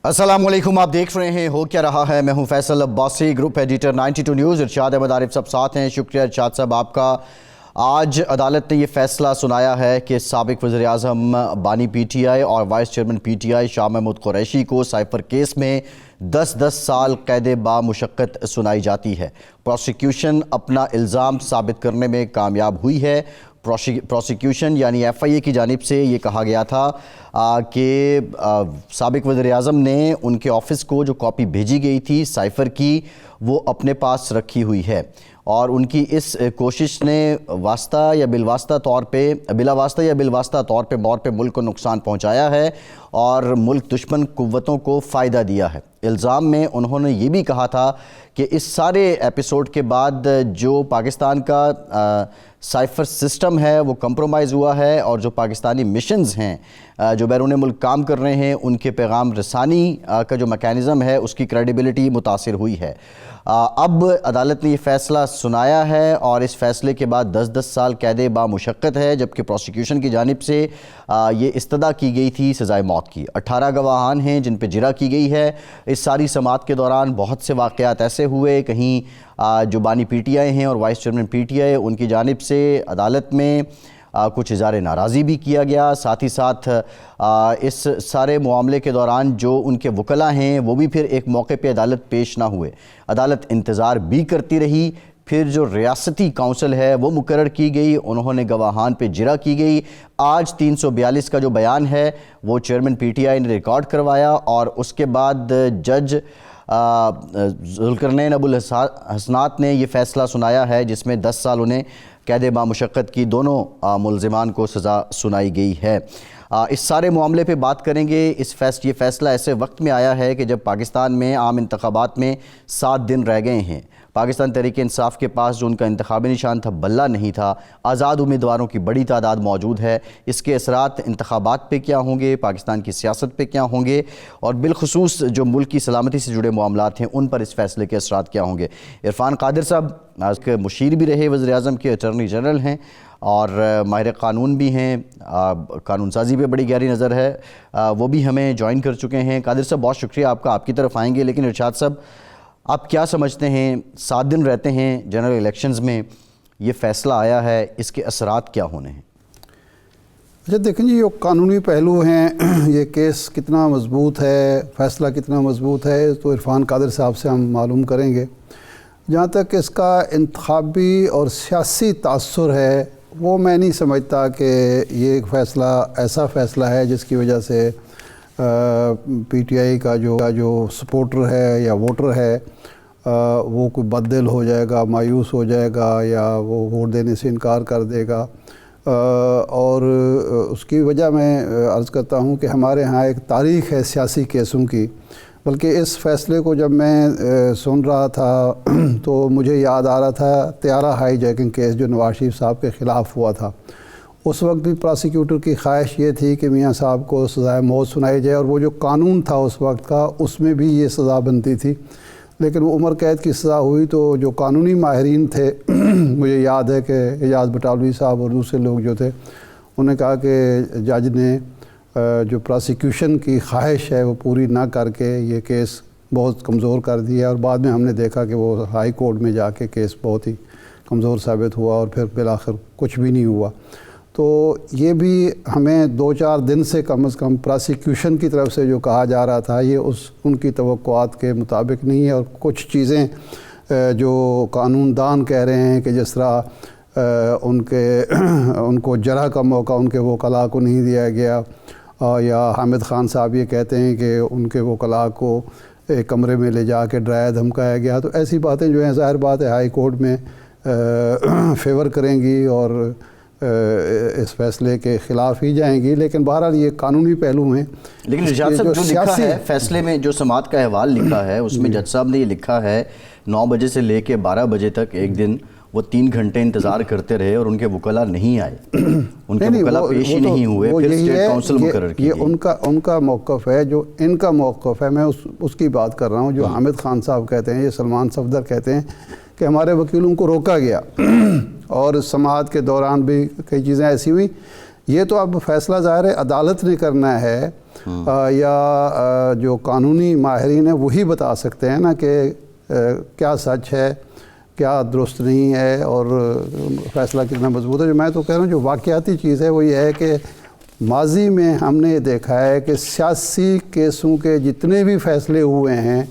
السلام علیکم، آپ دیکھ رہے ہیں ہو کیا رہا ہے۔ میں ہوں Faisal Abbasi, group editor 92 news. Irshad Ahmed Arif sahab ساتھ ہیں۔ شکریہ ارشاد صاحب آپ کا۔ آج عدالت نے یہ فیصلہ سنایا ہے کہ سابق وزیر اعظم بانی پی ٹی آئی اور vice chairman P T I Shah Mahmood Qureshi کو سائفر کیس میں 10 سال قید بامشقت سنائی جاتی ہے۔ پروسیکیوشن اپنا الزام ثابت کرنے میں کامیاب ہوئی ہے۔ پروسیکیوشن یعنی ایف آئی اے کی جانب سے یہ کہا گیا تھا کہ سابق وزیر اعظم نے ان کے آفس کو جو کاپی بھیجی گئی تھی سائفر کی، وہ اپنے پاس رکھی ہوئی ہے، اور ان کی اس کوشش نے واسطہ یا بالواسطہ طور پہ بلا واسطہ یا بالواسطہ طور پہ ملک کو نقصان پہنچایا ہے اور ملک دشمن قوتوں کو فائدہ دیا ہے۔ الزام میں انہوں نے یہ بھی کہا تھا کہ اس سارے ایپیسوڈ کے بعد جو پاکستان کا سائفر سسٹم ہے وہ کمپرومائز ہوا ہے، اور جو پاکستانی مشنز ہیں جو بیرون ملک کام کر رہے ہیں ان کے پیغام رسانی کا جو میکینزم ہے اس کی کریڈیبلٹی متاثر ہوئی ہے۔ اب عدالت نے یہ فیصلہ سنایا ہے اور اس فیصلے کے بعد 10 سال قید بامشقت ہے، جبکہ پروسیکیوشن کی جانب سے یہ استدعا کی گئی تھی سزائے موت کی۔ 18 گواہان ہیں جن پہ جرح کی گئی ہے۔ اس ساری سماعت کے دوران بہت سے واقعات ایسے ہوئے، کہیں جو بانی پی ٹی آئی ہیں اور vice chairman P T I ان کی جانب سے عدالت میں کچھ اظہار ناراضی بھی کیا گیا، ساتھ ہی ساتھ اس سارے معاملے کے دوران جو ان کے وکلاء ہیں وہ بھی پھر ایک موقع پہ عدالت پیش نہ ہوئے۔ عدالت انتظار بھی کرتی رہی، پھر جو ریاستی کونسل ہے وہ مقرر کی گئی، انہوں نے گواہان پہ جرح کی گئی۔ آج 342 کا جو بیان ہے وہ چیئرمین پی ٹی آئی نے ریکارڈ کروایا، اور اس کے بعد جج ذوالقرنین ابوالحسنات نے یہ فیصلہ سنایا ہے جس میں 10 سال انہیں قید بامشقت کی دونوں ملزمان کو سزا سنائی گئی ہے۔ اس سارے معاملے پہ بات کریں گے۔ یہ فیصلہ ایسے وقت میں آیا ہے کہ جب پاکستان میں عام انتخابات میں 7 دن رہ گئے ہیں۔ پاکستان تحریک انصاف کے پاس جو ان کا انتخابی نشان تھا بلہ نہیں تھا، آزاد امیدواروں کی بڑی تعداد موجود ہے۔ اس کے اثرات انتخابات پہ کیا ہوں گے، پاکستان کی سیاست پہ کیا ہوں گے، اور بالخصوص جو ملک کی سلامتی سے جڑے معاملات ہیں ان پر اس فیصلے کے اثرات کیا ہوں گے۔ عرفان قادر صاحب آج کے مشیر بھی رہے وزیر اعظم کے، اٹارنی جنرل ہیں اور ماہر قانون بھی ہیں، قانون سازی پہ بڑی گہری نظر ہے، وہ بھی ہمیں جوائن کر چکے ہیں۔ قادر صاحب بہت شکریہ آپ کا، آپ کی طرف آئیں گے، لیکن ارشاد صاحب آپ کیا سمجھتے ہیں 7 دن رہتے ہیں جنرل الیکشنز میں، یہ فیصلہ آیا ہے، اس کے اثرات کیا ہونے ہیں؟ اچھا دیکھیں جی، یہ قانونی پہلو ہیں، یہ کیس کتنا مضبوط ہے، فیصلہ کتنا مضبوط ہے، تو عرفان قادر صاحب سے ہم معلوم کریں گے۔ جہاں تک اس کا انتخابی اور سیاسی تاثر ہے وہ میں نہیں سمجھتا کہ یہ ایک فیصلہ ایسا فیصلہ ہے جس کی وجہ سے پی ٹی آئی کا جو سپورٹر ہے یا ووٹر ہے وہ کوئی بددل ہو جائے گا، مایوس ہو جائے گا، یا وہ ووٹ دینے سے انکار کر دے گا۔ اور اس کی وجہ میں عرض کرتا ہوں کہ ہمارے ہاں ایک تاریخ ہے سیاسی کیسوں کی، بلکہ اس فیصلے کو جب میں سن رہا تھا تو مجھے یاد آ رہا تھا طیارہ ہائی جیکنگ کیس جو نواز شریف صاحب کے خلاف ہوا تھا۔ اس وقت بھی پراسیکیوٹر کی خواہش یہ تھی کہ میاں صاحب کو سزائے موت سنائی جائے، اور وہ جو قانون تھا اس وقت کا اس میں بھی یہ سزا بنتی تھی، لیکن وہ عمر قید کی سزا ہوئی تو جو قانونی ماہرین تھے مجھے یاد ہے کہ اعجاز بٹالوی صاحب اور دوسرے لوگ جو تھے انہوں نے کہا کہ جج نے جو پراسیکیوشن کی خواہش ہے وہ پوری نہ کر کے یہ کیس بہت کمزور کر دیا، اور بعد میں ہم نے دیکھا کہ وہ ہائی کورٹ میں جا کے کیس بہت ہی کمزور ثابت ہوا اور پھر بالآخر کچھ بھی نہیں ہوا۔ تو یہ بھی ہمیں 2-4 دن سے کم از کم پراسیکیوشن کی طرف سے جو کہا جا رہا تھا یہ ان کی توقعات کے مطابق نہیں ہے، اور کچھ چیزیں جو قانون دان کہہ رہے ہیں کہ جس طرح ان کو جرح کا موقع ان کے وکلاء کو نہیں دیا گیا، یا حامد خان صاحب یہ کہتے ہیں کہ ان کے وکلاء کو ایک کمرے میں لے جا کے ڈرایا دھمکایا گیا، تو ایسی باتیں جو ہیں ظاہر بات ہے ہائی کورٹ میں فیور کریں گی اور اس فیصلے کے خلاف ہی جائیں گی، لیکن بہرحال یہ قانونی پہلو ہیں۔ لیکن ارشاد صاحب جو لکھا ہے فیصلے میں، جو سماعت کا احوال لکھا ہے اس میں جج صاحب نے یہ لکھا ہے 9 بجے سے لے کے 12 بجے تک ایک دن وہ 3 گھنٹے انتظار کرتے رہے اور ان کے وکلاء نہیں آئے، ان کے وکلاء پیش ہی نہیں ہوئے، پھر اسٹیٹ کونسل مقرر کی گئی۔ یہ ان کا موقف ہے، جو ان کا موقف ہے، میں اس کی بات کر رہا ہوں۔ جو حامد خان صاحب کہتے ہیں، یہ سلمان صفدر کہتے ہیں کہ ہمارے وکیلوں کو روکا گیا اور سماعت کے دوران بھی کئی چیزیں ایسی ہوئی۔ یہ تو اب فیصلہ ظاہر ہے عدالت نے کرنا ہے، یا جو قانونی ماہرین ہیں وہی بتا سکتے ہیں نا کہ کیا سچ ہے کیا درست نہیں ہے اور فیصلہ کتنا مضبوط ہے. جو میں تو کہہ رہا ہوں جو واقعاتی چیز ہے وہ یہ ہے کہ ماضی میں ہم نے دیکھا ہے کہ سیاسی کیسوں کے جتنے بھی فیصلے ہوئے ہیں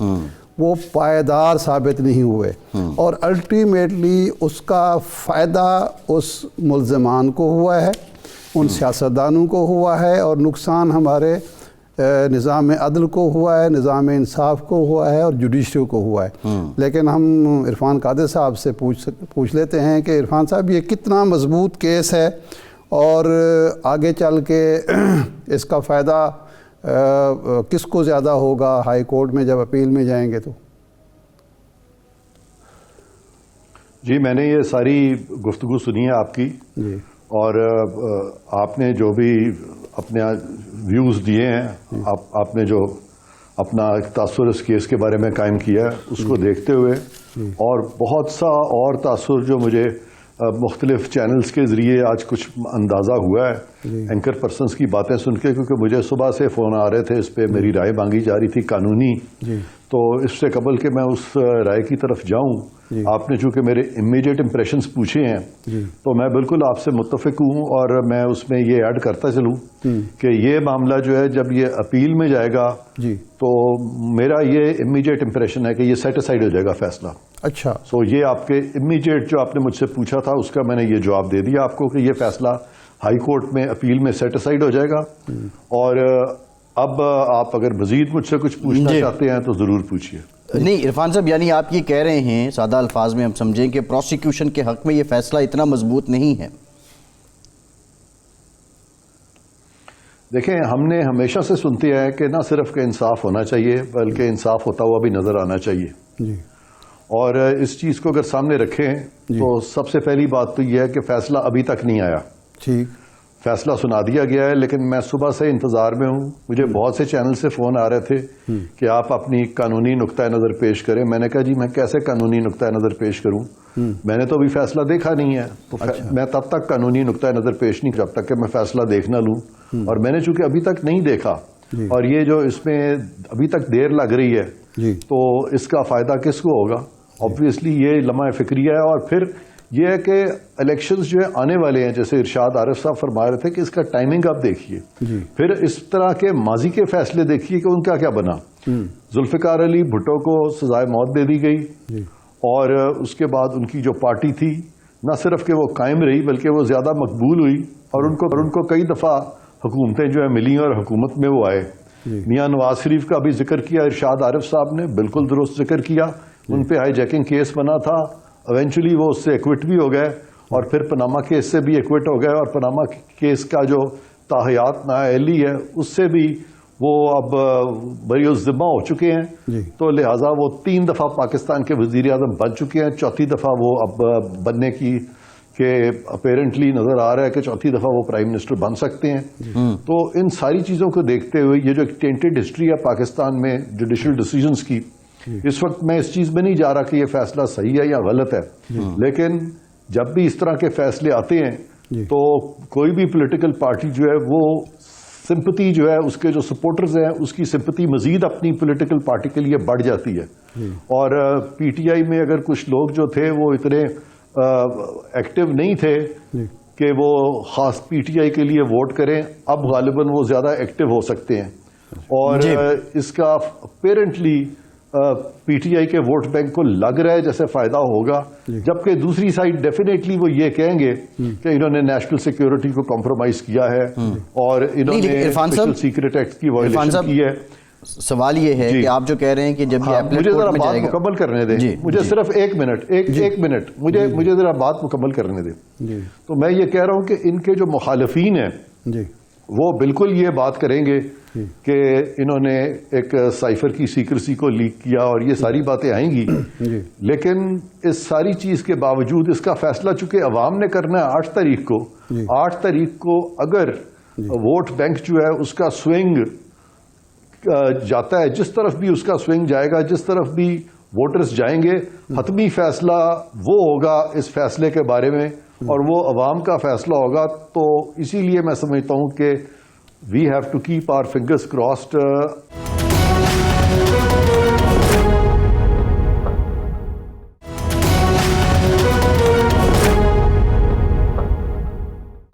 وہ پائیدار ثابت نہیں ہوئے اور الٹیمیٹلی اس کا فائدہ اس ملزمان کو ہوا ہے, ان سیاستدانوں کو ہوا ہے, اور نقصان ہمارے نظام عدل کو ہوا ہے, نظام انصاف کو ہوا ہے اور جوڈیشری کو ہوا ہے. لیکن ہم عرفان قادر صاحب سے پوچھ لیتے ہیں کہ عرفان صاحب یہ کتنا مضبوط کیس ہے اور آگے چل کے اس کا فائدہ کس کو زیادہ ہوگا ہائی کورٹ میں جب اپیل میں جائیں گے تو؟ جی میں نے یہ ساری گفتگو سنی ہے آپ کی جی, اور آپ نے جو بھی اپنے ویوز دیے ہیں, آپ نے جو اپنا تاثر اس کیس کے بارے میں قائم کیا ہے اس کو دیکھتے ہوئے اور بہت سا اور تاثر جو مجھے مختلف چینلز کے ذریعے آج کچھ اندازہ ہوا ہے اینکر پرسنز کی باتیں سن کے, کیونکہ مجھے صبح سے فون آ رہے تھے اس پہ میری رائے مانگی جا رہی تھی قانونی, تو اس سے قبل کہ میں اس رائے کی طرف جاؤں آپ نے چونکہ میرے امیڈیٹ امپریشنز پوچھے ہیں تو میں بالکل آپ سے متفق ہوں, اور میں اس میں یہ ایڈ کرتا چلوں کہ یہ معاملہ جو ہے جب یہ اپیل میں جائے گا تو میرا یہ امیڈیٹ امپریشن ہے کہ یہ سیٹ اسائڈ ہو جائے گا فیصلہ. اچھا, سو یہ آپ کے امیڈیٹ جو آپ نے مجھ سے پوچھا تھا اس کا میں نے یہ جواب دے دیا آپ کو کہ یہ فیصلہ ہائی کورٹ میں اپیل میں سیٹ اسائڈ ہو جائے گا. اور اب آپ اگر مزید مجھ سے کچھ پوچھنا چاہتے ہیں تو ضرور پوچھیے. نہیں عرفان صاحب, یعنی آپ یہ کہہ رہے ہیں سادہ الفاظ میں ہم سمجھیں کہ پروسیکیوشن کے حق میں یہ فیصلہ اتنا مضبوط نہیں ہے. دیکھیں ہم نے ہمیشہ سے سنتے ہیں کہ نہ صرف کہ انصاف ہونا چاہیے بلکہ انصاف ہوتا ہوا بھی نظر آنا چاہیے. اور اس چیز کو اگر سامنے رکھیں تو سب سے پہلی بات تو یہ ہے کہ فیصلہ ابھی تک نہیں آیا. ٹھیک, فیصلہ سنا دیا گیا ہے لیکن میں صبح سے انتظار میں ہوں. مجھے بہت سے چینل سے فون آ رہے تھے کہ آپ اپنی قانونی نقطۂ نظر پیش کریں. میں نے کہا جی میں کیسے قانونی نقطۂ نظر پیش کروں, میں نے تو ابھی فیصلہ دیکھا نہیں ہے, تو میں تب تک قانونی نقطۂ نظر پیش نہیں جب تک کہ میں فیصلہ دیکھ نہ لوں. اور میں نے چونکہ ابھی تک نہیں دیکھا اور یہ جو اس میں ابھی تک دیر لگ رہی ہے تو اس کا فائدہ کس کو ہوگا؟ آبویسلی یہ لمحہ فکریہ ہے. اور پھر یہ ہے کہ الیکشنز جو آنے والے ہیں, جیسے ارشاد عارف صاحب فرما رہے تھے کہ اس کا ٹائمنگ آپ دیکھیے, پھر اس طرح کے ماضی کے فیصلے دیکھیے کہ ان کا کیا بنا. ذوالفقار علی بھٹو کو سزائے موت دے دی گئی اور اس کے بعد ان کی جو پارٹی تھی نہ صرف کہ وہ قائم رہی بلکہ وہ زیادہ مقبول ہوئی اور ان کو کئی دفعہ حکومتیں جو ہے ملی اور حکومت میں وہ آئے. میاں نواز شریف کا بھی ذکر کیا ارشاد عارف صاحب نے, بالکل درست ذکر کیا. ان پہ ہائی جیکنگ کیس بنا تھا, ایونچولی وہ اس سے ایکوٹ بھی ہو گئے اور پھر پناما کیس سے بھی ایکوٹ ہو گئے, اور پناما کیس کا جو تاحیات نااہلی ہے اس سے بھی وہ اب بری الذمہ ہو چکے ہیں. تو لہٰذا وہ 3 دفعہ پاکستان کے وزیر اعظم بن چکے ہیں, 4تھی دفعہ وہ اب بننے کی کہ اپیرنٹلی نظر آ رہا ہے کہ 4تھی دفعہ وہ پرائم منسٹر بن سکتے ہیں. تو ان ساری چیزوں کو دیکھتے ہوئے یہ جو ایک ٹینٹڈ ہسٹری ہے پاکستان میں جوڈیشل ڈیسیژنز کی, اس وقت میں اس چیز میں نہیں جا رہا کہ یہ فیصلہ صحیح ہے یا غلط ہے, لیکن جب بھی اس طرح کے فیصلے آتے ہیں تو کوئی بھی پولیٹیکل پارٹی جو ہے وہ سمپتی جو ہے اس کے جو سپورٹرز ہیں اس کی سمپتی مزید اپنی پولیٹیکل پارٹی کے لیے بڑھ جاتی ہے. اور پی ٹی آئی میں اگر کچھ لوگ جو تھے وہ اتنے ایکٹیو نہیں تھے کہ وہ خاص پی ٹی آئی کے لیے ووٹ کریں, اب غالباً وہ زیادہ ایکٹیو ہو سکتے ہیں. اور اس کا اپیرنٹلی پی ٹی آئی کے ووٹ بینک کو لگ رہا ہے جیسے فائدہ ہوگا, جبکہ دوسری سائڈ ڈیفینیٹلی وہ یہ کہیں گے کہ انہوں نے نیشنل سیکیورٹی کو کمپرومائز کیا ہے اور انہوں نے اسپیشل سیکرٹ ایکٹ کی وائلیشن کی ہے. سوال یہ ہے کہ آپ جو کہہ رہے ہیں کہ جب یہ مجھے ذرا بات مکمل کرنے دیں, مجھے صرف ایک منٹ مجھے ذرا بات مکمل کرنے دیں. تو میں یہ کہہ رہا ہوں کہ ان کے جو مخالفین ہیں وہ بالکل یہ بات کریں گے کہ انہوں نے ایک سائفر کی سیکریسی کو لیک کیا اور یہ ساری باتیں آئیں گی, لیکن اس ساری چیز کے باوجود اس کا فیصلہ چونکہ عوام نے کرنا ہے 8 تاریخ کو اگر ووٹ بینک جو ہے اس کا سوئنگ جاتا ہے, جس طرف بھی اس کا سوئنگ جائے گا, جس طرف بھی ووٹرز جائیں گے, حتمی فیصلہ وہ ہوگا اس فیصلے کے بارے میں اور وہ عوام کا فیصلہ ہوگا. تو اسی لیے میں سمجھتا ہوں کہ we have to keep our fingers crossed.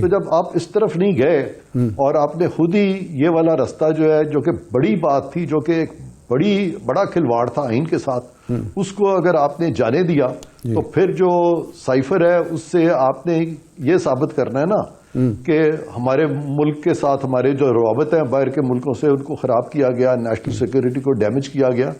تو جب آپ اس طرف نہیں گئے اور آپ نے خود ہی یہ والا راستہ جو ہے، جو کہ بڑی بات تھی، جو کہ ایک بڑا کھلواڑ تھا آئین کے ساتھ، اس کو اگر آپ نے جانے دیا تو پھر جو سائفر ہے اس سے آپ نے یہ ثابت کرنا ہے نا کہ ہمارے ملک کے ساتھ ہمارے جو روابط ہیں باہر کے ملکوں سے، ان کو خراب کیا گیا، نیشنل سیکورٹی کو ڈیمیج کیا گیا.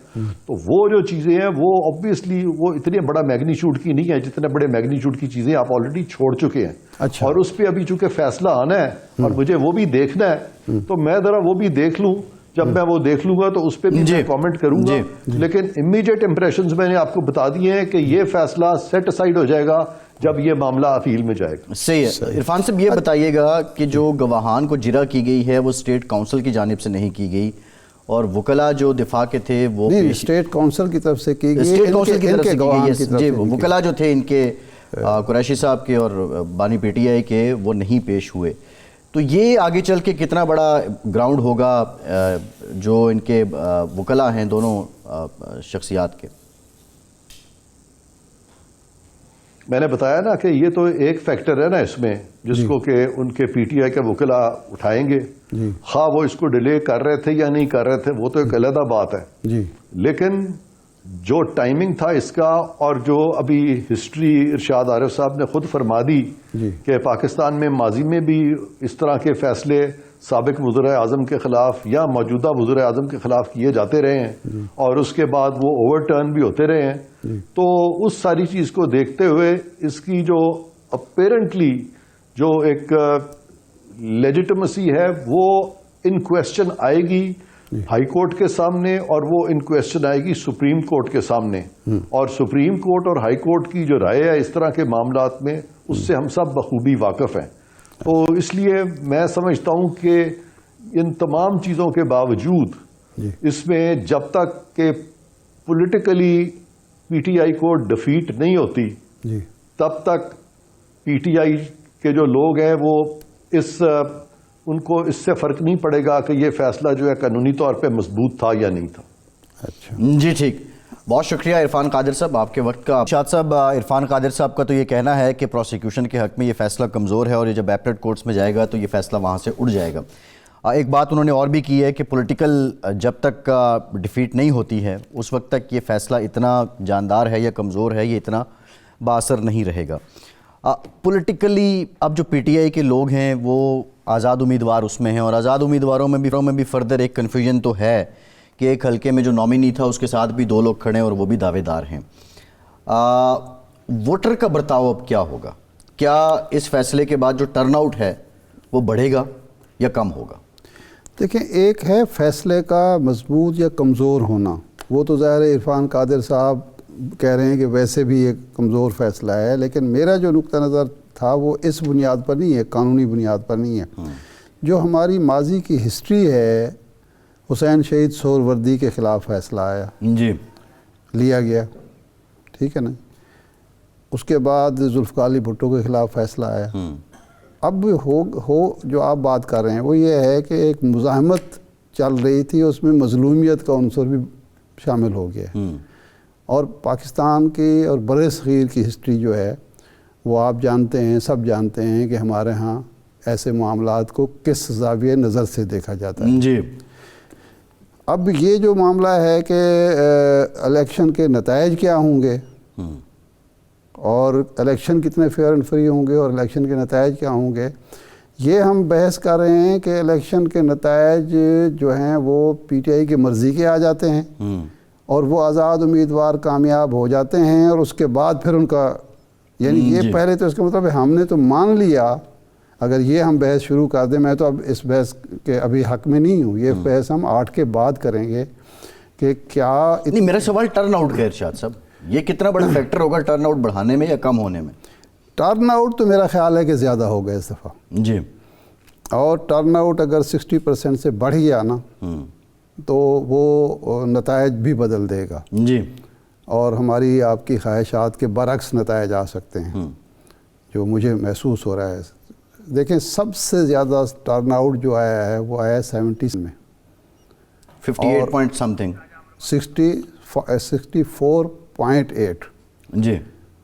تو وہ جو چیزیں ہیں وہ obviously وہ اتنے بڑا میگنیچیوڈ کی نہیں ہے جتنے بڑے میگنیچیوڈ کی چیزیں آپ آلریڈی چھوڑ چکے ہیں. اچھا. اور اس پہ ابھی چونکہ فیصلہ آنا ہے اور مجھے وہ بھی دیکھنا ہے، تو میں ذرا وہ بھی دیکھ لوں. جب میں وہ دیکھ لوں گا تو اس پہ بھی میں کامنٹ کروں گا. لیکن امیڈیٹ امپریشنز میں نے آپ کو بتا دیے ہیں کہ یہ فیصلہ سیٹ اسائڈ ہو جائے گا جب یہ معاملہ اپیل میں جائے گا. صحیح ہے. عرفان صاحب یہ بتائیے گا کہ جو گواہان کو جرح کی گئی ہے وہ اسٹیٹ کونسل کی جانب سے نہیں کی گئی، اور وکلاء جو دفاع کے تھے وہ اسٹیٹ کونسل کی طرف سے کی گئی. اسٹیٹ کونسل کی طرف سے کی گئی. جی، وکلاء جو تھے ان کے قریشی صاحب کے اور بانی پی ٹی آئی کے، وہ نہیں پیش ہوئے. تو یہ آگے چل کے کتنا بڑا گراؤنڈ ہوگا جو ان کے وکلاء ہیں دونوں شخصیات کے؟ میں نے بتایا نا کہ یہ تو ایک فیکٹر ہے نا اس میں، جس کو کہ ان کے پی ٹی آئی کے وکلاء اٹھائیں گے. خواہ وہ اس کو ڈیلے کر رہے تھے یا نہیں کر رہے تھے وہ تو ایک علیحدہ بات ہے. لیکن جو ٹائمنگ تھا اس کا، اور جو ابھی ہسٹری ارشاد عارف صاحب نے خود فرما دی کہ پاکستان میں ماضی میں بھی اس طرح کے فیصلے سابق وزراء اعظم کے خلاف یا موجودہ وزراء اعظم کے خلاف کیے جاتے رہے ہیں، اور اس کے بعد وہ اوور ٹرن بھی ہوتے رہے ہیں. تو اس ساری چیز کو دیکھتے ہوئے اس کی جو اپیرنٹلی جو ایک لیجیٹمیسی ہے وہ ان کویسچن آئے گی ہائی کورٹ کے سامنے، اور وہ ان کویسچن آئے گی سپریم کورٹ کے سامنے. اور سپریم کورٹ اور ہائی کورٹ کی جو رائے ہے اس طرح کے معاملات میں، اس سے ہم سب بخوبی واقف ہیں. تو اس لیے میں سمجھتا ہوں کہ ان تمام چیزوں کے باوجود اس میں جب تک کہ پولیٹیکلی پی ٹی آئی کو ڈیفیٹ نہیں ہوتی تب تک پی ٹی آئی کے جو لوگ ہیں وہ ان کو اس سے فرق نہیں پڑے گا کہ یہ فیصلہ جو ہے قانونی طور پہ مضبوط تھا یا نہیں تھا. اچھا جی ٹھیک. بہت شکریہ عرفان قادر صاحب آپ کے وقت کا. شاد صاحب، عرفان قادر صاحب کا تو یہ کہنا ہے کہ پروسیکیوشن کے حق میں یہ فیصلہ کمزور ہے، اور یہ جب ایپلیٹ کورٹس میں جائے گا تو یہ فیصلہ وہاں سے اڑ جائے گا. ایک بات انہوں نے اور بھی کی ہے کہ پولیٹیکل جب تک ڈیفیٹ نہیں ہوتی ہے اس وقت تک یہ فیصلہ اتنا جاندار ہے یا کمزور ہے، یہ اتنا باثر نہیں رہے گا. پولیٹیکلی اب جو پی ٹی آئی کے لوگ ہیں وہ آزاد امیدوار اس میں ہیں، اور آزاد امیدواروں میں بھی فردر ایک کنفیوژن تو ہے کہ ایک حلقے میں جو نامینی تھا اس کے ساتھ بھی 2 لوگ کھڑے ہیں اور وہ بھی دعوے دار ہیں. ووٹر کا برتاؤ اب کیا ہوگا؟ کیا اس فیصلے کے بعد جو ٹرن آؤٹ ہے وہ بڑھے گا یا کم ہوگا؟ دیکھیں، ایک ہے فیصلے کا مضبوط یا کمزور ہونا. وہ تو ظاہر ہے عرفان قادر صاحب کہہ رہے ہیں کہ ویسے بھی ایک کمزور فیصلہ ہے، لیکن میرا جو نقطہ نظر تھا وہ اس بنیاد پر نہیں ہے، قانونی بنیاد پر نہیں ہے. جو ہماری ماضی کی ہسٹری ہے، حسین شہید سہروردی کے خلاف فیصلہ آیا، لیا گیا، ٹھیک ہے نا. اس کے بعد ذوالفقار علی بھٹو کے خلاف فیصلہ آیا. اب جو آپ بات کر رہے ہیں وہ یہ ہے کہ ایک مزاحمت چل رہی تھی، اس میں مظلومیت کا عنصر بھی شامل ہو گیا. اور پاکستان کی اور بر صغیر کی ہسٹری جو ہے وہ آپ جانتے ہیں، سب جانتے ہیں کہ ہمارے ہاں ایسے معاملات کو کس زاویہ نظر سے دیکھا جاتا ہے. جی. اب یہ جو معاملہ ہے کہ الیکشن کے نتائج کیا ہوں گے، اور الیکشن کتنے فیئر اینڈ فری ہوں گے، اور الیکشن کے نتائج کیا ہوں گے، یہ ہم بحث کر رہے ہیں کہ الیکشن کے نتائج جو ہیں وہ پی ٹی آئی کی مرضی کے آ جاتے ہیں، اور وہ آزاد امیدوار کامیاب ہو جاتے ہیں، اور اس کے بعد پھر ان کا یعنی یہ پہلے تو اس کا مطلب ہم نے تو مان لیا. اگر یہ ہم بحث شروع کر دیں، میں تو اب اس بحث کے ابھی حق میں نہیں ہوں، یہ بحث ہم 8 کے بعد کریں گے کہ کیا نہیں. میرا سوال ٹرن آؤٹ کا ارشاد صاحب، یہ کتنا بڑا فیکٹر ہوگا ٹرن آؤٹ بڑھانے میں یا کم ہونے میں؟ ٹرن آؤٹ تو میرا خیال ہے کہ زیادہ ہوگا اس دفعہ. جی. اور ٹرن آؤٹ اگر 60% سے بڑھ گیا نا تو وہ نتائج بھی بدل دے گا. جی. اور ہماری آپ کی خواہشات کے برعکس نتائج آ سکتے ہیں، جو مجھے محسوس ہو رہا ہے. دیکھیں، سب سے زیادہ ٹرن آؤٹ جو آیا ہے وہ آیا ہے 70 میں، 58 پوائنٹ سم تھنگ، 64.8. جی.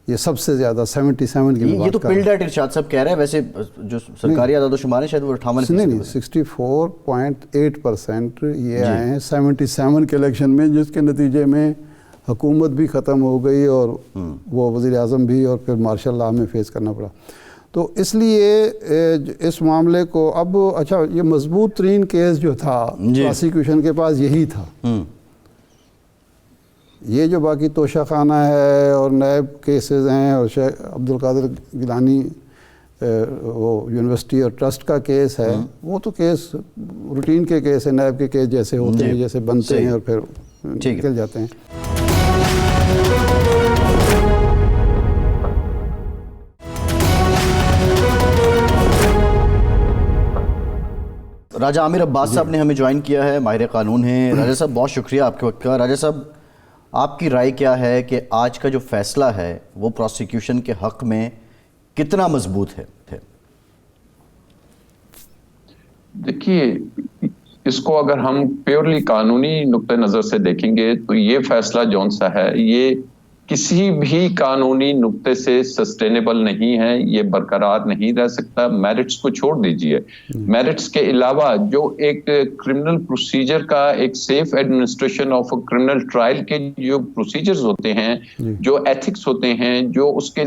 یہ سب سے زیادہ 77 کی یہ بات تو کر رہا پل ڈیٹ ارشاد صاحب کہہ رہے ہیں، ویسے جو سرکاری اعداد و شمار ہے شاید وہ 58 نہیں 64.8% یہ آئے ہیں 77 کے الیکشن میں، جس کے نتیجے میں حکومت بھی ختم ہو گئی اور وہ وزیر اعظم بھی، اور پھر مارشل لاء میں فیس کرنا پڑا. تو اس لیے اس معاملے کو اب اچھا یہ مضبوط ترین کیس جو تھا پراسیکیوشن کے پاس یہی تھا. یہ جو باقی توشہ خانہ ہے اور نیب کیسز ہیں اور شیخ عبدالقادر گیلانی وہ یونیورسٹی اور ٹرسٹ کا کیس ہے، وہ تو کیس روٹین کے کیس ہے، نیب کے کیس جیسے ہوتے ہیں، جیسے بنتے ہیں اور پھر نکل جاتے ہیں. راجہ عامر عباس صاحب نے ہمیں جوائن کیا ہے، ماہر قانون ہیں. راجہ صاحب بہت شکریہ آپ کے وقت کا. راجہ صاحب آپ کی رائے کیا ہے کہ آج کا جو فیصلہ ہے وہ پروسیکیوشن کے حق میں کتنا مضبوط ہے؟ دیکھیے، اس کو اگر ہم پیورلی قانونی نقطہ نظر سے دیکھیں گے تو یہ فیصلہ جون سا ہے یہ کسی بھی قانونی نقطے سے سسٹینیبل نہیں ہے، یہ برقرار نہیں رہ سکتا. میرٹس کو چھوڑ دیجئے، میرٹس کے علاوہ جو ایک کرمنل پروسیجر کا ایک safe administration of criminal trial کے جو پروسیجرز ہوتے ہیں، جو ایتھکس ہوتے ہیں، جو اس کے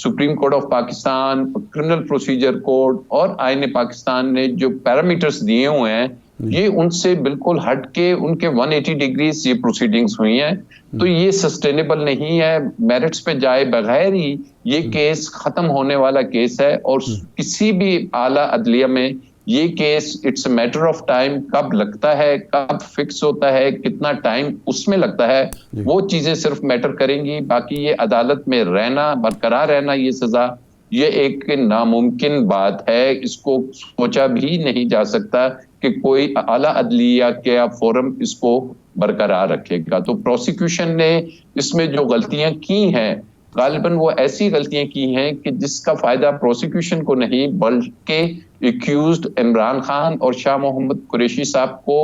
Supreme Court of Pakistan, criminal procedure code اور آئین پاکستان نے جو پیرامیٹرز دیے ہوئے ہیں، یہ ان سے بالکل ہٹ کے ان کے 180 ڈگریز یہ پروسیڈنگز ہوئی ہیں. تو یہ سسٹینیبل نہیں ہے. میرٹس پہ جائے بغیر ہی یہ کیس ختم ہونے والا کیس ہے، اور کسی بھی اعلیٰ عدلیہ میں یہ case it's a matter of time. کب لگتا ہے، کب فکس ہوتا ہے، کتنا ٹائم اس میں لگتا ہے، وہ چیزیں صرف میٹر کریں گی. باقی یہ عدالت میں رہنا، برقرار رہنا، یہ سزا، یہ ایک ناممکن بات ہے. اس کو سوچا بھی نہیں جا سکتا کہ کوئی اعلیٰ عدلیہ کا فورم اس کو برقرار رکھے گا. تو پروسیکیوشن نے اس میں جو غلطیاں کی ہیں، غالباً وہ ایسی غلطیاں کی ہیں کہ جس کا فائدہ پروسیکیوشن کو نہیں بلکہ ایکیوزڈ عمران خان اور شاہ محمد قریشی صاحب کو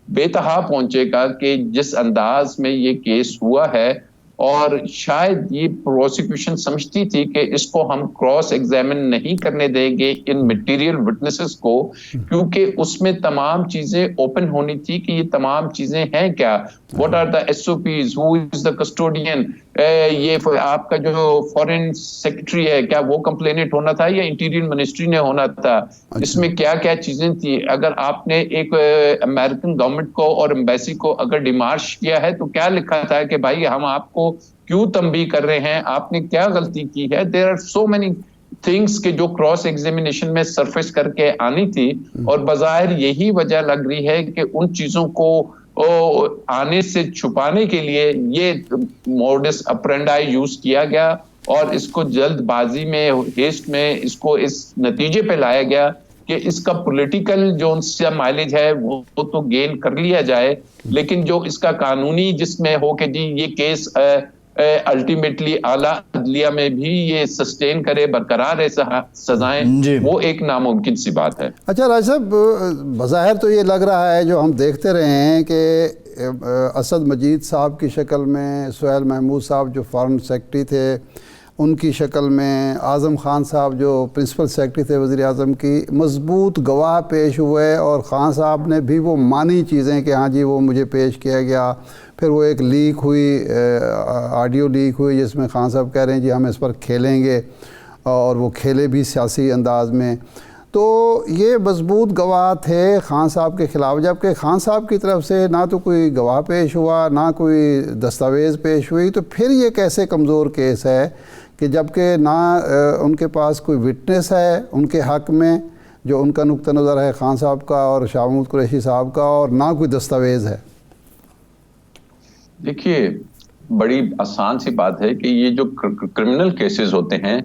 بے تہا پہنچے گا کہ جس انداز میں یہ کیس ہوا ہے. اور شاید یہ پروسیکیوشن سمجھتی تھی کہ اس کو ہم کراس ایگزامن نہیں کرنے دیں گے ان میٹیریل وٹنسز کو، کیونکہ اس میں تمام چیزیں اوپن ہونی تھی کہ یہ تمام چیزیں ہیں کیا، what are the SOPs, who is the custodian, یہ آپ کا جو فورن سیکرٹری ہے کیا وہ کمپلینٹ ہونا تھا یا انٹیریئر منسٹری نے ہونا تھا، اس میں کیا کیا چیزیں تھیں. اگر آپ نے ایک امریکن گورنمنٹ کو اور ایمبیسی کو اگر ڈیمارش کیا ہے تو کیا لکھا تھا کہ بھائی ہم آپ کو کیوں تنبیہ کر رہے ہیں، آپ نے کیا غلطی کی ہے. There are so many things کہ جو کراس ایگزامینیشن میں سرفیس کر کے آنی تھی، اور بظاہر یہی وجہ لگ رہی ہے کہ ان چیزوں کو آنے سے چھپانے کے لیے یہ موڈس اپرینڈائی یوز کیا گیا، اور اس کو جلد بازی میں، ہیسٹ میں اس کو اس نتیجے پہ لایا گیا کہ اس کا پولیٹیکل جو ان سے مائلیج ہے وہ تو گین کر لیا جائے، لیکن جو اس کا قانونی جس میں ہو کہ جی یہ کیس الٹیمیٹلی اعلیٰ عدلیہ میں بھی یہ سسٹین کرے، برقرار ہے سزائیں، وہ ایک ناممکن سی بات ہے. اچھا راج صاحب، بظاہر تو یہ لگ رہا ہے جو ہم دیکھتے رہے ہیں کہ اسد مجید صاحب کی شکل میں، سہیل محمود صاحب جو فارن سیکرٹری تھے ان کی شکل میں، اعظم خان صاحب جو پرنسپل سیکرٹری تھے وزیر اعظم کی، مضبوط گواہ پیش ہوئے، اور خان صاحب نے بھی وہ مانی چیزیں کہ ہاں جی وہ مجھے پیش کیا گیا. پھر وہ ایک لیک ہوئی، آڈیو لیک ہوئی جس میں خان صاحب کہہ رہے ہیں جی ہم اس پر کھیلیں گے، اور وہ کھیلے بھی سیاسی انداز میں. تو یہ مضبوط گواہ تھے خان صاحب کے خلاف، جبکہ خان صاحب کی طرف سے نہ تو کوئی گواہ پیش ہوا، نہ کوئی دستاویز پیش ہوئی. تو پھر یہ کیسے کمزور کیس ہے کہ جبکہ نہ ان کے پاس کوئی وٹنس ہے ان کے حق میں جو ان کا نقطہ نظر ہے خان صاحب کا اور شاہ محمود قریشی صاحب کا، اور نہ کوئی دستاویز ہے. دیکھیے، بڑی آسان سی بات ہے کہ یہ جو کرمنل کیسز ہوتے ہیں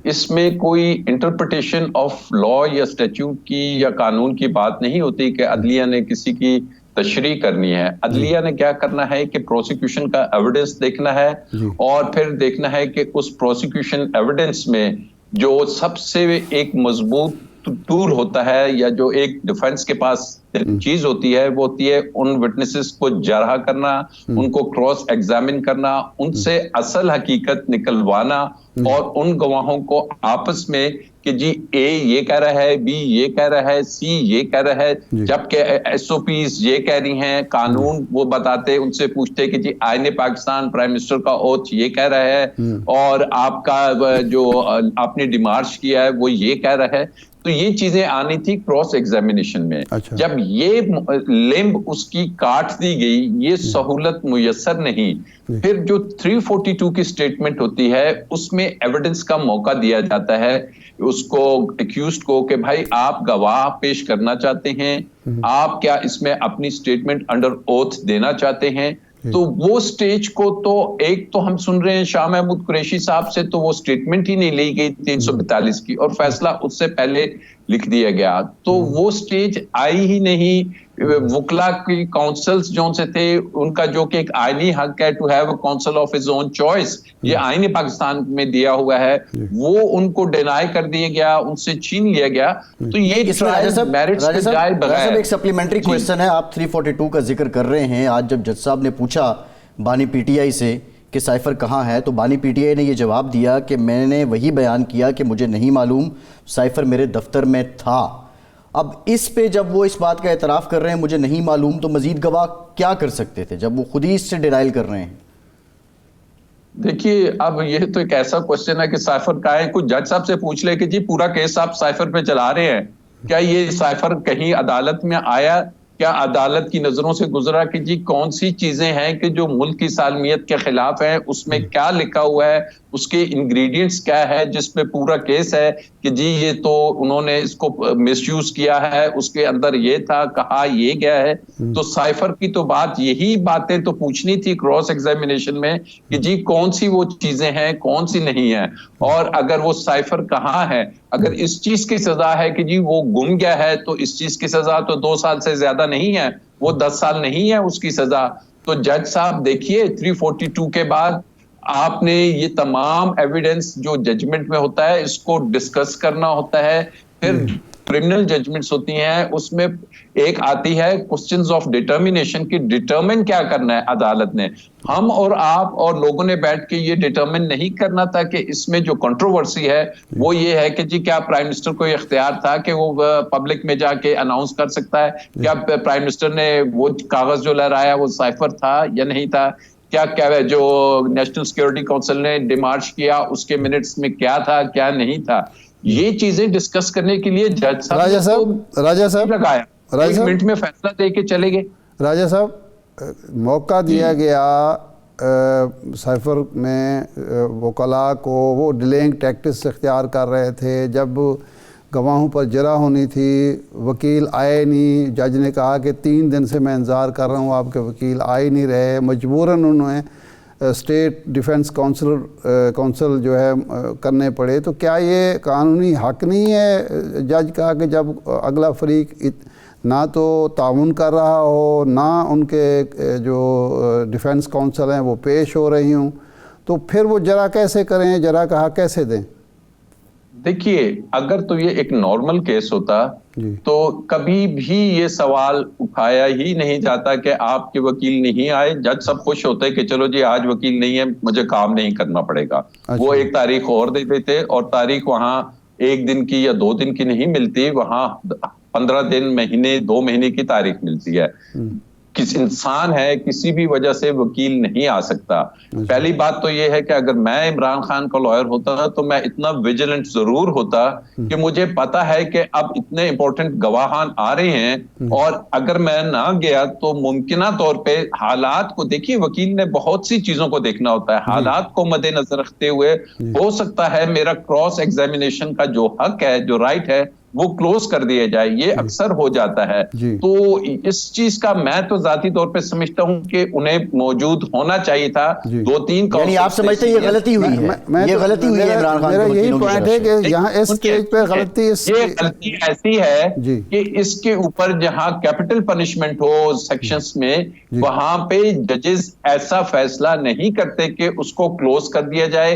اس میں کوئی انٹرپریٹیشن آف لا یا اسٹیچوٹ کی یا قانون کی بات نہیں ہوتی کہ عدلیہ نے کسی کی تشریح کرنی ہے. عدلیہ نے کیا کرنا ہے کہ پروسیکیوشن کا ایویڈنس دیکھنا ہے، اور پھر دیکھنا ہے کہ اس پروسیکیوشن ایویڈنس میں جو سب سے ایک مضبوط ٹول ہوتا ہے یا جو ایک ڈیفنس کے پاس چیز ہوتی ہے وہ ہوتی ہے ان وٹنسز کو جرح کرنا, ان کو کراس ایگزامن کرنا, ان سے اصل حقیقت نکلوانا اور ان گواہوں کو آپس میں کہ جی اے یہ کہہ رہا ہے, بی یہ کہہ رہا ہے, سی یہ کہہ رہا ہے, جبکہ ایس او پیز یہ کہہ رہی ہیں, قانون وہ بتاتے, ان سے پوچھتے کہ جی آئین پاکستان پرائم منسٹر کا اوتھ یہ کہہ رہا ہے اور آپ کا جو آپ نے ڈیمارش کیا ہے وہ یہ کہہ رہا ہے. تو یہ چیزیں آنی تھی کراس ایگزامینیشن میں. جب یہ لمب اس کی کاٹ دی گئی, یہ سہولت میسر نہیں, پھر جو 342 کی سٹیٹمنٹ ہوتی ہے اس میں ایویڈنس کا موقع دیا جاتا ہے اس کو, ایکیوزڈ کو, کہ بھائی آپ گواہ پیش کرنا چاہتے ہیں, آپ کیا اس میں اپنی سٹیٹمنٹ انڈر اوتھ دینا چاہتے ہیں. تو وہ سٹیج کو تو ایک تو ہم سن رہے ہیں شاہ محمود قریشی صاحب سے تو وہ سٹیٹمنٹ ہی نہیں لی گئی 342 کی, اور فیصلہ اس سے پہلے لکھ دیا گیا, تو وہ سٹیج آئی ہی نہیں. وکلا کی کونسلز جو سے تھے ان کا جو کہ ایک آئینی حق ہے to have a council of his own choice, یہ آئین پاکستان میں دیا ہوا ہے, وہ ان کو ڈینائی کر دیا گیا, ان سے چھین لیا گیا. تو یہ میرٹس کے جائے بغیر ایک سپلیمنٹری کویسچن ہے, آپ 342 کا ذکر کر رہے ہیں. آج جب جج صاحب نے پوچھا بانی پی ٹی آئی سے کہ سائفر کہاں ہے, تو بانی پی ٹی آئی نے یہ جواب دیا کہ میں نے وہی بیان کیا کہ مجھے نہیں معلوم, سائفر میرے دفتر میں تھا. اب اس پہ جب وہ اس بات کا اعتراف کر رہے ہیں مجھے نہیں معلوم, تو مزید گواہ کیا کر سکتے تھے جب وہ خود ہی اس سے ڈینائل کر رہے ہیں؟ دیکھیے اب یہ تو ایک ایسا کوشچن ہے کہ سائفر کا ہے, کوئی جج صاحب سے پوچھ لے کہ جی پورا کیس آپ سائفر پہ چلا رہے ہیں, کیا یہ سائفر کہیں عدالت میں آیا, کیا عدالت کی نظروں سے گزرا کہ جی کون سی چیزیں ہیں کہ جو ملک کی سالمیت کے خلاف ہیں, اس میں کیا لکھا ہوا ہے, اس کے انگریڈینٹس کیا ہے جس پہ پورا کیس ہے کہ جی یہ تو انہوں نے اس کو مس یوز کیا ہے, اس کے اندر یہ تھا, کہا یہ گیا ہے. تو سائفر کی تو بات یہی باتیں تو پوچھنی تھی کراس ایگزامینیشن میں کہ جی کون سی وہ چیزیں ہیں, کون سی نہیں ہیں, اور اگر وہ سائفر کہاں ہے. اگر اس چیز کی سزا ہے کہ جی وہ گم گیا ہے تو اس چیز کی سزا تو 2 سال سے زیادہ نہیں ہے, وہ 10 سال نہیں ہے اس کی سزا. تو جج صاحب دیکھیے 342 کے بعد آپ نے یہ تمام ایویڈنس جو ججمنٹ میں ہوتا ہے اس کو ڈسکس کرنا ہوتا ہے. پھر کرمنل ججمنٹس ہوتی ہیں, اس میں ایک آتی ہے کوسچنز آف ڈیٹرمینیشن کی ڈیٹرمن کیا کرنا ہے عدالت نے. ہم اور آپ اور لوگوں نے بیٹھ کے یہ ڈیٹرمن نہیں کرنا تھا کہ اس میں جو کنٹروورسی ہے وہ یہ ہے کہ جی کیا پرائم منسٹر کو اختیار تھا کہ وہ پبلک میں جا کے اناؤنس کر سکتا ہے, کیا پرائم منسٹر نے وہ کاغذ جو لہرایا وہ سائفر تھا یا نہیں تھا, کیا جو نیشنل سیکیورٹی کونسل نے ڈیمارش کیا اس کے منٹس میں کیا تھا کیا نہیں تھا. یہ چیزیں ڈسکس کرنے کے لیے جج صاحب لگایا, 1 منٹ میں فیصلہ دے کے چلے گئے. راجہ صاحب موقع دیا گیا سائفر میں وکلاء کو, وہ ڈیلینگ ٹیکٹکس اختیار کر رہے تھے. جب گواہوں پر جرح ہونی تھی وکیل آئے نہیں, جج نے کہا کہ 3 دن سے میں انتظار کر رہا ہوں, آپ کے وکیل آئے نہیں رہے, مجبوراً انہوں نے اسٹیٹ ڈیفنس کونسل جو ہے کرنے پڑے. تو کیا یہ قانونی حق نہیں ہے جج کا کہ جب اگلا فریق نہ تو تعاون کر رہا ہو, نہ ان کے جو ڈیفنس کونسل ہیں وہ پیش ہو رہی ہوں, تو پھر وہ جرح کیسے کریں, جرح کا حق کیسے دیں؟ دیکھیے اگر تو یہ ایک نارمل کیس ہوتا تو کبھی بھی یہ سوال اٹھایا ہی نہیں جاتا کہ آپ کے وکیل نہیں آئے. جج سب خوش ہوتے کہ چلو جی آج وکیل نہیں ہے مجھے کام نہیں کرنا پڑے گا. وہ ایک تاریخ اور دے دیتے, اور تاریخ وہاں 1 دن کی یا 2 دن کی نہیں ملتی, وہاں 15 دن, مہینے, 2 مہینے کی تاریخ ملتی ہے. کسی انسان ہے کسی بھی وجہ سے وکیل نہیں آ سکتا. پہلی بات تو یہ ہے کہ اگر میں عمران خان کا لائر ہوتا تو میں اتنا ویجیلنٹ ضرور ہوتا کہ مجھے پتا ہے کہ اب اتنے امپورٹنٹ گواہان آ رہے ہیں, اور اگر میں نہ گیا تو ممکنہ طور پہ حالات کو دیکھیے, وکیل نے بہت سی چیزوں کو دیکھنا ہوتا ہے, حالات کو مد نظر رکھتے ہوئے ہو سکتا ہے میرا کراس ایگزامینیشن کا جو حق ہے, جو رائٹ ہے, وہ کلوز کر دیا جائے. یہ اکثر ہو جاتا ہے. تو اس چیز کا میں تو ذاتی طور پہ سمجھتا ہوں کہ انہیں موجود ہونا چاہیے تھا. 2-3 یعنی آپ سمجھتے ہیں یہ غلطی ہوئی ہے, یہ غلطی ہوئی ہے عمران خان میرا یہی پوائنٹ ہے کہ یہاں اس سٹیج پہ غلطی ایسی ہے کہ اس کے اوپر جہاں کیپٹل پنشمنٹ ہو سیکشنز میں, وہاں پہ ججز ایسا فیصلہ نہیں کرتے کہ اس کو کلوز کر دیا جائے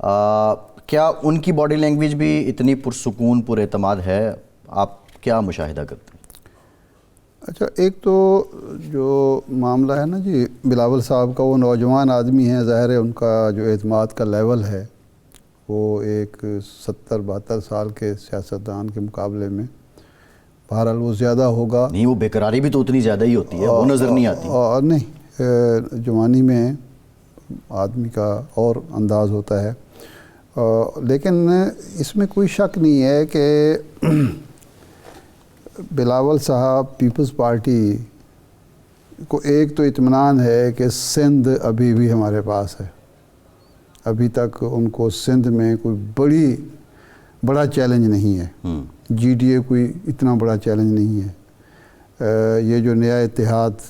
کیا ان کی باڈی لینگویج بھی اتنی پرسکون پر اعتماد ہے؟ آپ کیا مشاہدہ کرتے ہیں؟ اچھا، ایک تو جو معاملہ ہے نا جی بلاول صاحب کا، وہ نوجوان آدمی ہیں، ظاہر ہے ان کا جو اعتماد کا لیول ہے وہ ایک 70-72 سال کے سیاستدان کے مقابلے میں بہرحال وہ زیادہ ہوگا. نہیں، وہ بیقراری بھی تو اتنی زیادہ ہی ہوتی ہے، وہ نظر نہیں آتی. اور نہیں، جوانی میں آدمی کا اور انداز ہوتا ہے. لیکن اس میں کوئی شک نہیں ہے کہ بلاول صاحب پیپلز پارٹی کو ایک تو اطمینان ہے کہ سندھ ابھی بھی ہمارے پاس ہے. ابھی تک ان کو سندھ میں کوئی بڑا چیلنج نہیں ہے. جی ڈی اے کوئی اتنا بڑا چیلنج نہیں ہے. یہ جو نیا اتحاد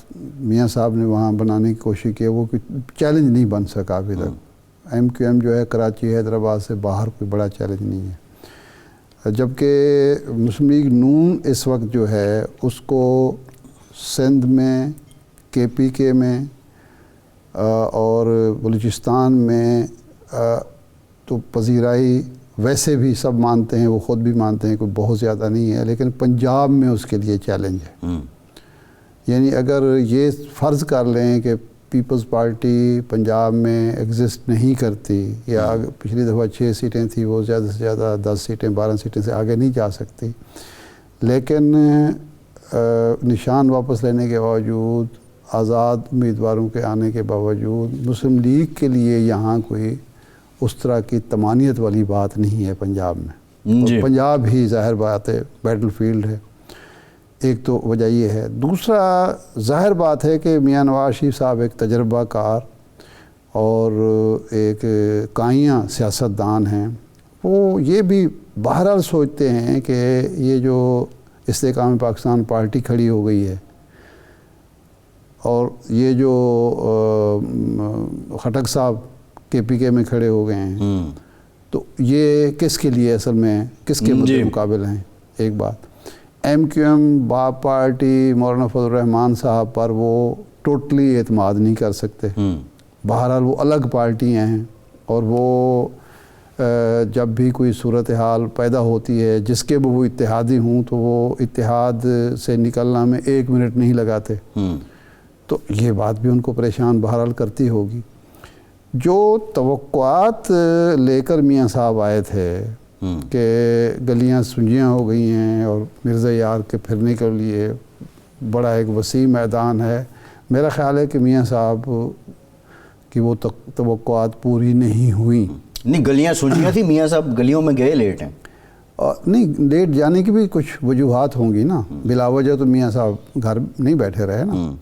میاں صاحب نے وہاں بنانے کی کوشش کی ہے وہ کوئی چیلنج نہیں بن سکا ابھی تک. ایم کیو ایم جو ہے کراچی حیدرآباد سے باہر کوئی بڑا چیلنج نہیں ہے. جبکہ مسلم لیگ نون اس وقت جو ہے اس کو سندھ میں، کے پی کے میں اور بلوچستان میں تو پذیرائی ویسے بھی سب مانتے ہیں، وہ خود بھی مانتے ہیں، کوئی بہت زیادہ نہیں ہے. لیکن پنجاب میں اس کے لیے چیلنج ہے. یعنی اگر یہ فرض کر لیں کہ پیپلز پارٹی پنجاب میں ایگزسٹ نہیں کرتی، یا پچھلی دفعہ 6 سیٹیں تھیں، وہ زیادہ سے زیادہ 10 سیٹیں 12 سیٹیں سے آگے نہیں جا سکتی. لیکن نشان واپس لینے کے باوجود، آزاد امیدواروں کے آنے کے باوجود، مسلم لیگ کے لیے یہاں کوئی اس طرح کی طمانیت والی بات نہیں ہے پنجاب میں. اور پنجاب ہی ظاہر بات ہے بیٹل فیلڈ ہے. ایک تو وجہ یہ ہے. دوسرا ظاہر بات ہے کہ میاں نواز شریف صاحب ایک تجربہ کار اور ایک کائیاں سیاستدان ہیں. وہ یہ بھی بہرحال سوچتے ہیں کہ یہ جو استحکام پاکستان پارٹی کھڑی ہو گئی ہے اور یہ جو خٹک صاحب کے پی کے میں کھڑے ہو گئے ہیں، تو یہ کس کے لیے اصل میں کس کے مقابل ہیں؟ ایک بات. ایم کیو ایم باپ پارٹی مولانا فضل الرحمان صاحب پر وہ ٹوٹلی اعتماد نہیں کر سکتے. بہرحال وہ الگ پارٹیاں ہیں اور وہ جب بھی کوئی صورتحال پیدا ہوتی ہے جس کے وہ اتحادی ہوں تو وہ اتحاد سے نکلنا میں 1 منٹ نہیں لگاتے. تو یہ بات بھی ان کو پریشان بہرحال کرتی ہوگی. جو توقعات لے کر میاں صاحب آئے تھے کہ گلیاں سنجیاں ہو گئی ہیں اور مرزا یار کے پھرنے کے لیے بڑا ایک وسیع میدان ہے، میرا خیال ہے کہ میاں صاحب کی وہ توقعات پوری نہیں ہوئیں. نہیں، گلیاں سنجیاں تھیں، میاں صاحب گلیوں میں گئے لیٹ ہیں. نہیں، لیٹ جانے کی بھی کچھ وجوہات ہوں گی نا، بلا وجہ تو میاں صاحب گھر نہیں بیٹھے رہے نا.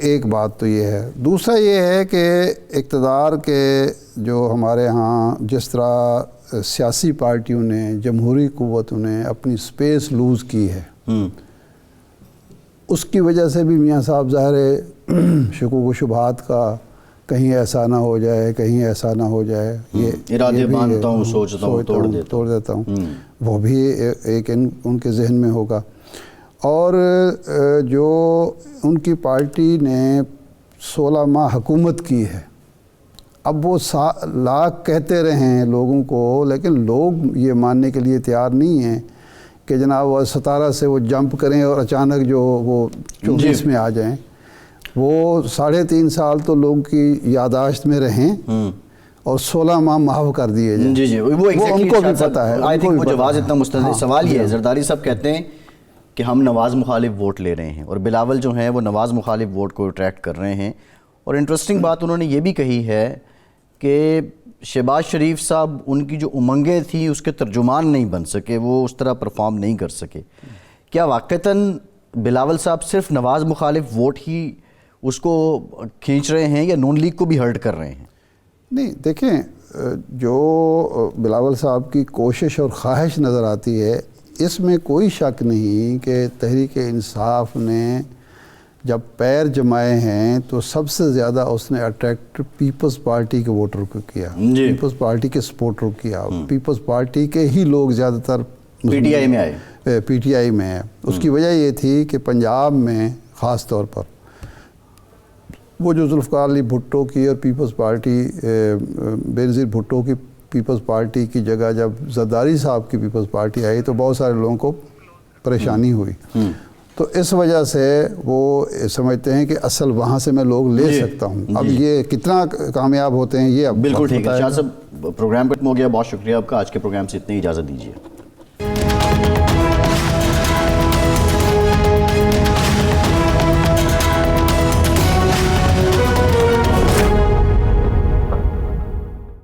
ایک بات تو یہ ہے. دوسرا یہ ہے کہ اقتدار کے جو ہمارے ہاں جس طرح سیاسی پارٹیوں نے، جمہوری قوتوں نے اپنی سپیس لوز کی ہے، اس کی وجہ سے بھی میاں صاحب ظاہر ہے شکوک و شبہات کا کہیں ایسا نہ ہو جائے، کہیں ایسا نہ ہو جائے، یہ ارادے باندھتا ہوں، سوچتا ہوں، توڑ دیتا ہوں، وہ بھی ایک ان کے ذہن میں ہوگا. اور جو ان کی پارٹی نے 16 ماہ حکومت کی ہے، اب وہ لاکھ کہتے رہے ہیں لوگوں کو، لیکن لوگ یہ ماننے کے لیے تیار نہیں ہیں کہ جناب وہ 17 سے وہ جمپ کریں اور اچانک جو وہ 24 میں آ جائیں. وہ 3.5 سال تو لوگوں کی یاداشت میں رہیں اور 16 ماہ محو کر دیے جائیں. جی وہ ان کو بھی پتہ ہے. آئی تھنک وہ جواز اتنا مستدل. سوال یہ ہے، زرداری صاحب کہتے ہیں کہ ہم نواز مخالف ووٹ لے رہے ہیں اور بلاول جو ہیں وہ نواز مخالف ووٹ کو اٹریکٹ کر رہے ہیں. اور انٹرسٹنگ بات انہوں نے یہ بھی کہی ہے کہ شہباز شریف صاحب ان کی جو امنگیں تھیں اس کے ترجمان نہیں بن سکے، وہ اس طرح پرفارم نہیں کر سکے. کیا واقعتاً بلاول صاحب صرف نواز مخالف ووٹ ہی اس کو کھینچ رہے ہیں یا نون لیگ کو بھی ہرٹ کر رہے ہیں؟ نہیں، دیکھیں، جو بلاول صاحب کی کوشش اور خواہش نظر آتی ہے، اس میں کوئی شک نہیں کہ تحریک انصاف نے جب پیر جمائے ہیں تو سب سے زیادہ اس نے اٹریکٹ پیپلز پارٹی کے ووٹر کو کیا، پیپلز پارٹی کے سپورٹر کیا. پیپلز پارٹی کے ہی لوگ زیادہ تر پی ٹی آئی میں آئے. پی ٹی آئی میں ہے. اس کی وجہ یہ تھی کہ پنجاب میں خاص طور پر وہ جو ذوالفقار علی بھٹو کی اور پیپلز پارٹی بینظیر بھٹو کی پیپلز پارٹی کی جگہ جب زرداری صاحب کی پیپلز پارٹی آئی تو بہت سارے لوگوں کو پریشانی ہوئی، تو اس وجہ سے وہ سمجھتے ہیں کہ اصل وہاں سے میں لوگ لے سکتا ہوں. اب یہ کتنا کامیاب ہوتے ہیں یہ اب بالکل ٹھیک ہے. شاہ صاحب پروگرام ختم ہو گیا، بہت شکریہ آپ کا. آج کے پروگرام سے اتنی اجازت دیجیے.